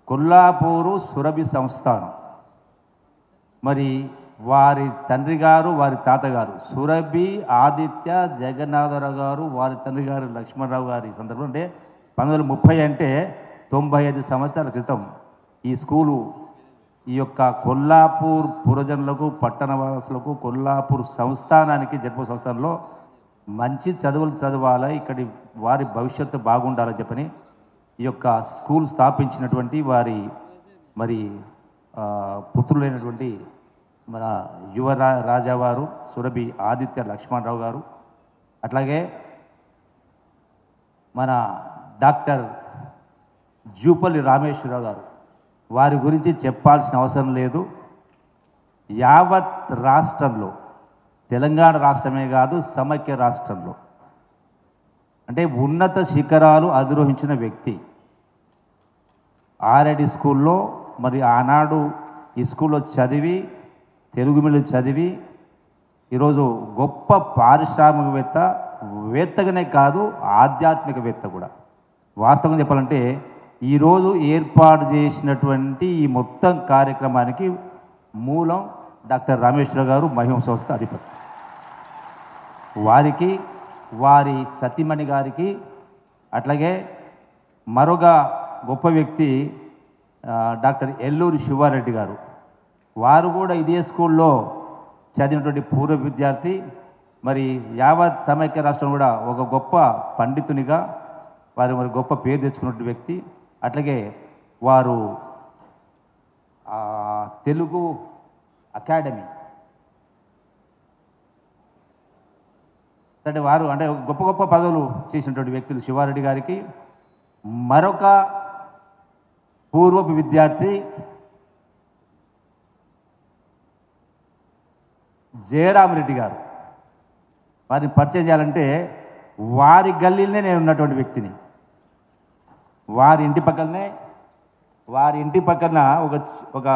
కొల్లాపూరు సురభి సంస్థానం. మరి వారి తండ్రి గారు, వారి తాతగారు సురభి ఆదిత్య జగన్నాథరావు గారు, వారి తండ్రి గారు లక్ష్మణరావు గారి సందర్భం అంటే 1930 అంటే 95 సంవత్సరాల క్రితం ఈ స్కూలు ఈ యొక్క కొల్లాపూర్ పురజనులకు, పట్టణవాసులకు, కొల్లాపూర్ సంస్థానానికి, జడ్పీ సంస్థానంలో మంచి చదువులు చదవాలి, ఇక్కడి వారి భవిష్యత్తు బాగుండాలని చెప్పని ఈ యొక్క స్కూల్ స్థాపించినటువంటి వారి మరి పుత్రులైనటువంటి మన యువ రాజావారు సురభి ఆదిత్య లక్ష్మణరావు గారు, అట్లాగే మన డాక్టర్ జూపల్లి రామేశ్వరరావు గారు. వారి గురించి చెప్పాల్సిన అవసరం లేదు. యావత్ రాష్ట్రంలో, తెలంగాణ రాష్ట్రమే కాదు సమైక్య రాష్ట్రంలో అంటే ఉన్నత శిఖరాలు అధిరోహించిన వ్యక్తి. ఆర్ఐడి స్కూల్లో మరి ఆనాడు ఈ స్కూల్లో చదివి, తెలుగు మీడియం చదివి ఈరోజు గొప్ప పారిశ్రామికవేత్త, వేత్తగానే కాదు ఆధ్యాత్మికవేత్త కూడా. వాస్తవంగా చెప్పాలంటే ఈరోజు ఏర్పాటు చేసినటువంటి ఈ మొత్తం కార్యక్రమానికి మూలం డాక్టర్ రామేశ్వర గారు, మహిమ సంస్థ అధిపతి. వారికి, వారి సతీమణి గారికి, అట్లాగే మరొక గొప్ప వ్యక్తి డాక్టర్ ఎల్లూరి శివారెడ్డి గారు. వారు కూడా ఇదే స్కూల్లో చదివినటువంటి పూర్వ విద్యార్థి. మరి యావత్ సమైక్య రాష్ట్రం కూడా ఒక గొప్ప పండితునిగా వారు మరి గొప్ప పేరు తెచ్చుకున్నటువంటి వ్యక్తి. అట్లాగే వారు తెలుగు అకాడమీ అంటే వారు అంటే గొప్ప గొప్ప పదవులు చేసినటువంటి వ్యక్తులు శివారెడ్డి గారికి. మరొక పూర్వపు విద్యార్థి జయరామరెడ్డి గారు. వారిని పరిచయం చేయాలంటే వారి గల్లీలోనే నేను ఉన్నటువంటి వ్యక్తిని. వారి ఇంటి పక్కన ఒక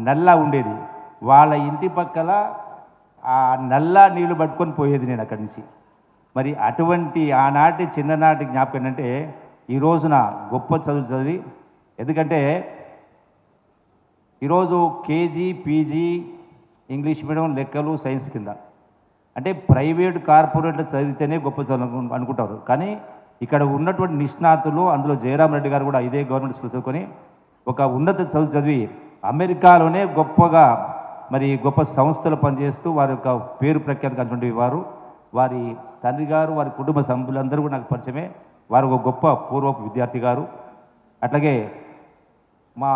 నల్ల ఉండేది. వాళ్ళ ఇంటి పక్కల ఆ నల్ల నీళ్లు పట్టుకొని పోయేది నేను అక్కడి నుంచి. మరి అటువంటి ఆనాటి చిన్ననాటి జ్ఞాపకం ఏంటంటే ఈ రోజున గొప్ప చదువు చదివి, ఎందుకంటే ఈరోజు కేజీ, పీజీ ఇంగ్లీష్ మీడియం, లెక్కలు, సైన్స్ కింద అంటే ప్రైవేట్ కార్పొరేట్లు చదివితేనే గొప్ప చదువు అనుకుంటారు. కానీ ఇక్కడ ఉన్నటువంటి నిష్ణాతులు, అందులో జయరామరెడ్డి గారు కూడా ఇదే గవర్నమెంట్ స్కూల్ చదువుకొని ఒక ఉన్నత చదువు చదివి అమెరికాలోనే గొప్పగా మరి గొప్ప సంస్థలు పనిచేస్తూ వారి యొక్క పేరు ప్రఖ్యాతి కలిగినటువంటి వారు. వారి తండ్రి గారు, వారి కుటుంబ సభ్యులందరూ కూడా నాకు పరిచయమే. వారు ఒక గొప్ప పూర్వపు విద్యార్థి గారు. అట్లాగే మా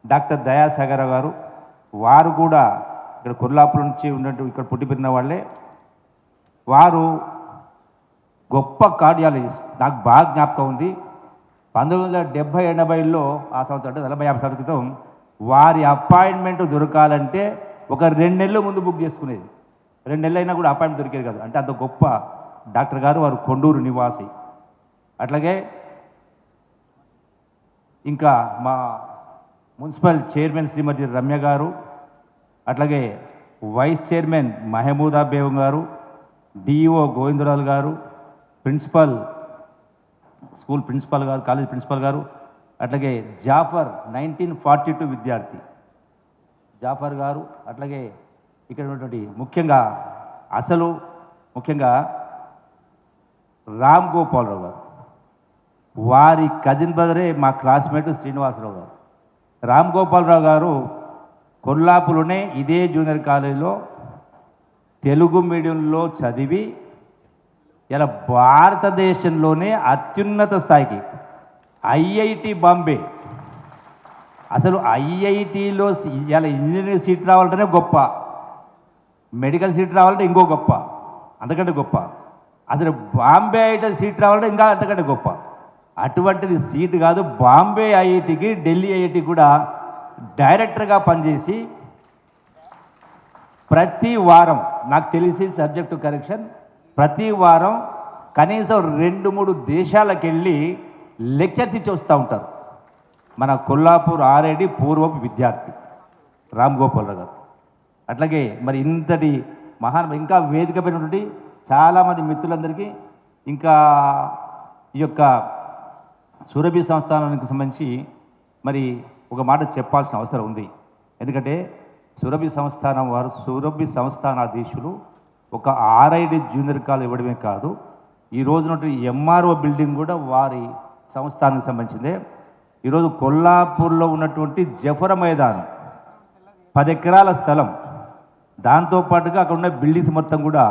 డాక్టర్ దయాసాగర్ గారు, వారు కూడా ఇక్కడ కొల్లాపూర్ నుంచి ఉన్నట్టు ఇక్కడ పుట్టి పెరిగిన వాళ్ళే. వారు గొప్ప కార్డియాలజిస్ట్. నాకు బాగా జ్ఞాపకం ఉంది. 1970-80లో ఆ సంవత్సరం అంటే 40-50 సంవత్సరాల క్రితం వారి అపాయింట్మెంట్ దొరకాలంటే ఒక 2 నెలలు ముందు బుక్ చేసుకునేది. 2 నెలలు అయినా కూడా అపాయింట్మెంట్ దొరికేది కాదు. అంటే అంత గొప్ప డాక్టర్ గారు. వారు కొండూరు నివాసి. అట్లాగే ఇంకా మా మున్సిపల్ చైర్మన్ శ్రీమతి రమ్య గారు, అట్లాగే వైస్ చైర్మన్ మహమూదా బేగం గారు, డిఈఓ గోవిందరాజు గారు, స్కూల్ ప్రిన్సిపల్ గారు, కాలేజ్ ప్రిన్సిపల్ గారు, అట్లాగే జాఫర్ 1942 విద్యార్థి జాఫర్ గారు, అట్లాగే ఇక్కడ ఉన్నటువంటి ముఖ్యంగా రామ్ గోపాలరావు గారు. వారి కజిన్ బ్రదరే మా క్లాస్మేట్ శ్రీనివాసరావు గారు. రామ్ గోపాలరావు గారు కొల్లాపూర్లోనే ఇదే జూనియర్ కాలేజీలో తెలుగు మీడియంలో చదివి ఇలా భారతదేశంలోనే అత్యున్నత స్థాయికి ఐఐటి బాంబే, అసలు ఐఐటిలో ఇలా ఇంజనీరింగ్ సీట్ రావాలంటేనే గొప్ప, మెడికల్ సీట్ రావాలంటే ఇంకో గొప్ప, అంతకంటే గొప్ప, అసలు బాంబే ఐఐటి సీట్ రావాలంటే ఇంకా అంతకంటే గొప్ప. అటువంటిది సీట్ కాదు, బాంబే ఐఐటికి, ఢిల్లీ ఐఐటి కూడా డైరెక్టర్గా పనిచేసి ప్రతి వారం నాకు తెలిసి సబ్జెక్టు కరెక్షన్ ప్రతి వారం కనీసం 2-3 దేశాలకు వెళ్ళి లెక్చర్స్ ఇచ్చి వస్తూ ఉంటారు. మన కొల్లాపూర్ ఆర్ఐడి పూర్వపు విద్యార్థి రామ్ గోపాలరావు గారు. అట్లాగే మరి ఇంతటి ఇంకా వేదిక పైనటువంటి చాలామంది మిత్రులందరికీ, ఇంకా ఈ యొక్క సురభి సంస్థానానికి సంబంధించి మరి ఒక మాట చెప్పాల్సిన అవసరం ఉంది. ఎందుకంటే సురభి సంస్థానం వారు సురభి సంస్థానాధీశులు ఒక ఆర్ఐడి జూనియర్ కాలేజ్ ఇవ్వడమే కాదు, ఈ రోజున ఎంఆర్ఓ బిల్డింగ్ కూడా వారి సంస్థానానికి సంబంధించిందే. ఈరోజు కొల్లాపూర్లో ఉన్నటువంటి జఫర మైదానం 10 ఎకరాల స్థలం, దాంతోపాటుగా అక్కడ ఉన్న బిల్డింగ్స్ మొత్తం కూడా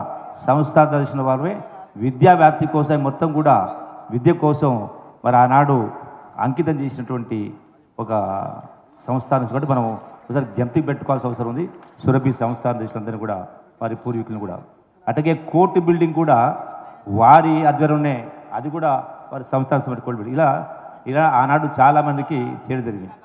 సంస్థానాధీశుల వారే విద్యా వ్యాప్తి కోసం మొత్తం కూడా విద్య కోసం మరి ఆనాడు అంకితం చేసినటువంటి ఒక సంస్థానం కాబట్టి మనం ఒకసారి జ్ఞప్తికి పెట్టుకోవాల్సిన అవసరం ఉంది. సురభి సంస్థానాధీశులందరినీ కూడా వారి పూర్వీకులను కూడా, అట్లాగే కోర్టు బిల్డింగ్ కూడా వారి ఆధ్వర్యంలోనే, అది కూడా వారి సంస్థాన సమితి కోర్టు బిల్డింగ్. ఇలా ఆనాడు చాలామందికి చేయడం జరిగింది.